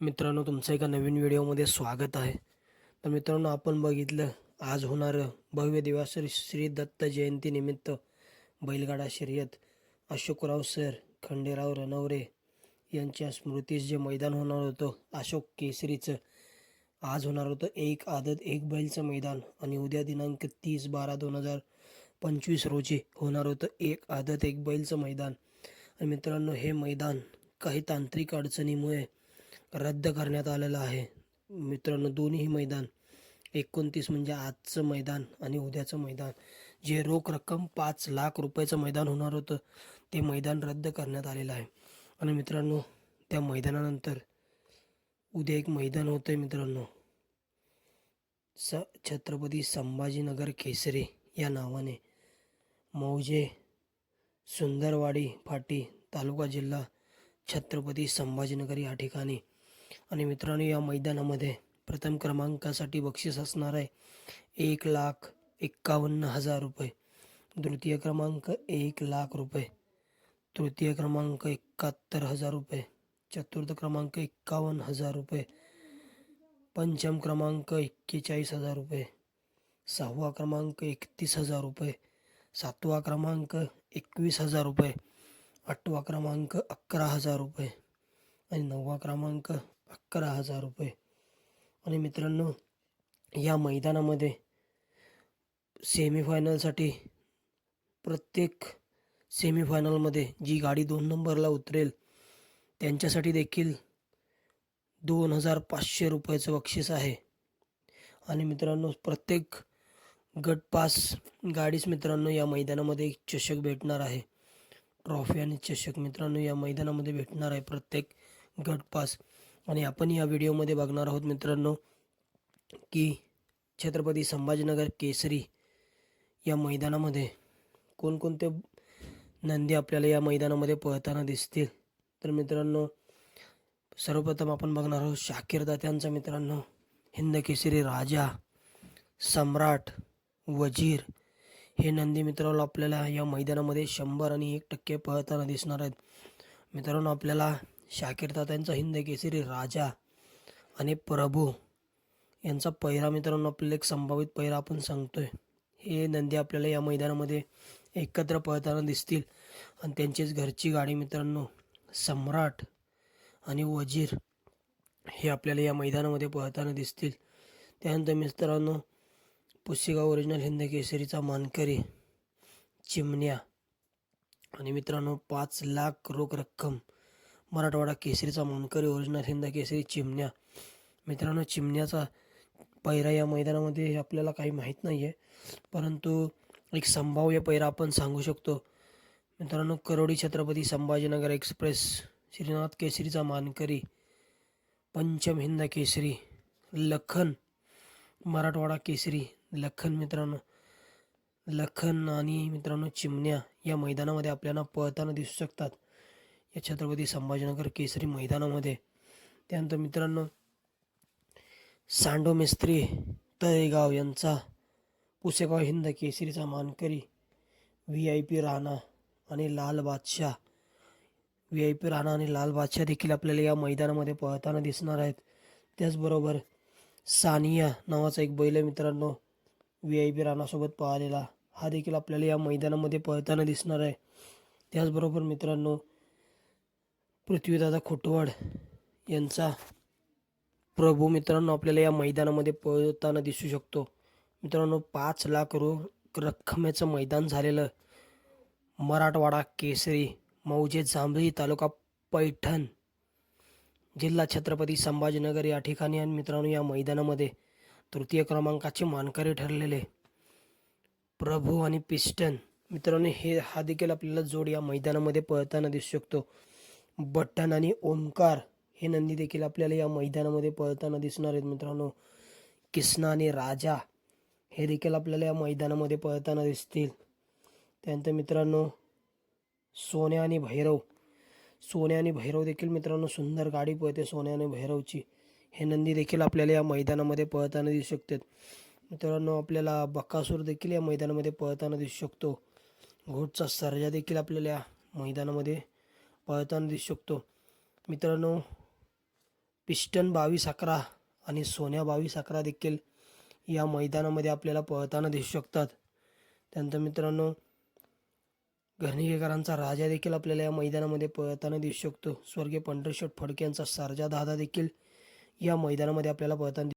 मित्रांनो, तुमचं एका नवीन व्हिडिओमध्ये स्वागत आहे. तर मित्रांनो, आपण बघितलं आज होणारं भव्य दिवस श्री दत्त जयंतीनिमित्त बैलगाडा शर्यत अशोकराव सर, खंडेराव रणवरे यांच्या स्मृतीस जे मैदान होणार होतं अशोक केसरीचं, आज होणार होतं एक आदत एक बैलचं मैदान आणि उद्या दिनांक 30/12/2025 रोजी होणार होतं एक आदत एक बैलचं मैदान. आणि मित्रांनो, हे मैदान काही तांत्रिक अडचणीमुळे रद्द करण्यात आलेलं आहे. मित्रांनो, दोन्ही मैदान 29 म्हणजे आजचं मैदान आणि उद्याचं मैदान, जे रोख रक्कम 5 लाख रुपयाचं मैदान होणार होतं, ते मैदान रद्द करण्यात आलेलं आहे. आणि मित्रांनो, त्या मैदानानंतर उद्या एक मैदान होतं आहे मित्रांनो, छत्रपती संभाजीनगर केसरी या नावाने, मौजे सुंदरवाडी फाटी, तालुका जिल्हा छत्रपती संभाजीनगर या ठिकाणी. आणि मित्रांनो, या मैदानामध्ये प्रथम क्रमांकासाठी बक्षीस असणार आहे 1,51,000 रुपये, द्वितीय क्रमांक 1,00,000 रुपये, तृतीय क्रमांक 71,000 रुपये, चतुर्थ क्रमांक 51,000 रुपये, पंचम क्रमांक 41,000 रुपये, सहावा क्रमांक 31,000 रुपये, सातवा क्रमांक 21,000 रुपये, आठवा क्रमांक 11,000 रुपये आणि नववा क्रमांक 11,000 रुपये. आणि मित्रांनो, या मैदानामध्ये सेमीफायनलसाठी प्रत्येक सेमीफायनलमध्ये जी गाडी 2 नंबरला उतरेल त्यांच्यासाठी देखील 2,500 रुपयाचं बक्षीस आहे. आणि मित्रांनो, प्रत्येक गट पास गाडीस मित्रांनो या मैदानामध्ये एक चषक भेटणार आहे. ट्रॉफी आणि चषक मित्रांनो या मैदानामध्ये भेटणार आहे, प्रत्येक गट पास. आणि आपण या व्हिडिओमध्ये बघणार आहोत मित्रांनो की छत्रपती संभाजीनगर केसरी या मैदानामध्ये कोणकोणते नंदी आपल्याला या मैदानामध्ये पळताना दिसतील. तर मित्रांनो, सर्वप्रथम आपण बघणार आहोत शाकीर दात्यांचा मित्रांनो हिंद केसरी राजा, सम्राट, वजीर हे नंदी मित्रांनो आपल्याला या मैदानामध्ये 100 आणि 1% पळताना दिसणार आहेत. मित्रांनो, आपल्याला शाकीर दात्यांचा हिंद केसरी राजा आणि प्रभू यांचा पहिरा मित्रांनो आपल्याला एक संभावित पहिरा आपण सांगतोय. हे नंदी आपल्याला या मैदानामध्ये एकत्र पळताना दिसतील. आणि त्यांचीच घरची गाडी मित्रांनो सम्राट आणि वजीर हे आपल्याला या मैदानामध्ये पळताना दिसतील. त्यानंतर मित्रांनो, पुसेगाव ओरिजिनल हिंद केसरीचा मानकरी चिमण्या आणि मित्रांनो 5 लाख रोख रक्कम मराठवाडा केसरीचा मानकरी ओरिजिनल हिंद केसरी चिमण्या. मित्रांनो, चिमण्याचा पैरा या मैदानामध्ये आपल्याला काही माहीत नाही आहे, परंतु एक संभाव्य पैरा आपण सांगू शकतो. मित्रांनो, करोडी छत्रपती संभाजीनगर एक्सप्रेस श्रीनाथ केसरीचा मानकरी पंचम हिंद केसरी लखन मराठवाडा केसरी लखन. मित्रांनो, लखन आणि मित्रांनो चिमण्या या मैदानामध्ये आपल्याला पळताना दिसू शकतात या छत्रपती संभाजीनगर केसरी मैदानामध्ये. त्यानंतर मित्रांनो, सांडो मिस्त्री तळेगाव यांचा पुसेगाव हिंद केसरीचा मानकरी VIP राणा आणि लाल बादशाह, VIP राणा आणि लाल बादशाह देखील आपल्याला या मैदानामध्ये पळताना दिसणार आहेत. त्याचबरोबर सानिया नावाचा एक बैल मित्रांनो VIP राणासोबत पळालेला, हा देखील आपल्याला या मैदानामध्ये पळताना दिसणार आहे. त्याचबरोबर मित्रांनो, पृथ्वीदादा खुटवड यांचा प्रभू मित्रांनो आपल्याला या मैदानामध्ये पळताना दिसू शकतो. मित्रांनो, 5 लाख रकमेचं मैदान झालेलं मराठवाडा केसरी मौजे जांभळी तालुका पैठण जिल्हा छत्रपती संभाजीनगर या ठिकाणी. आणि मित्रांनो, या मैदानामध्ये तृतीय क्रमांकाचे मानकरी ठरलेले प्रभू आणि पिस्टन मित्रांनो हा देखील आपल्याला जोड या मैदानामध्ये पळताना दिसू शकतो. बटन आणि ओमकार हे नंदी देखील आपल्याला या मैदानामध्ये पळताना दिसणार आहेत. मित्रांनो, किसना आणि राजा हे देखील आपल्याला या मैदानामध्ये पळताना दिसतील. त्यानंतर मित्रांनो, सोन्या आणि भैरव देखील मित्रांनो सुंदर गाडी पळते सोन्या आणि भैरवची, हे नंदी देखील आपल्याला या मैदानामध्ये पळताना दिसू शकतात. मित्रांनो, आपल्याला बकासूर देखील या मैदानामध्ये पळताना दिसू शकतो. घोटचा सर्जा देखील आपल्याला या मैदानामध्ये पळताना दिसू शकतो. मित्रांनो, पिस्टन 22-11 आणि सोन्या 22-11 देखील या मैदानामध्ये आपल्याला पळताना दिसू शकतात. त्यानंतर मित्रांनो घरणीकरांचा राजा देखील आपल्याला या मैदानामध्ये पळताना दिसू शकतो. स्वर्गीय पंढरीशेठ फडके यांचा सर्जा दादा देखील या मैदानामध्ये आपल्याला पळताना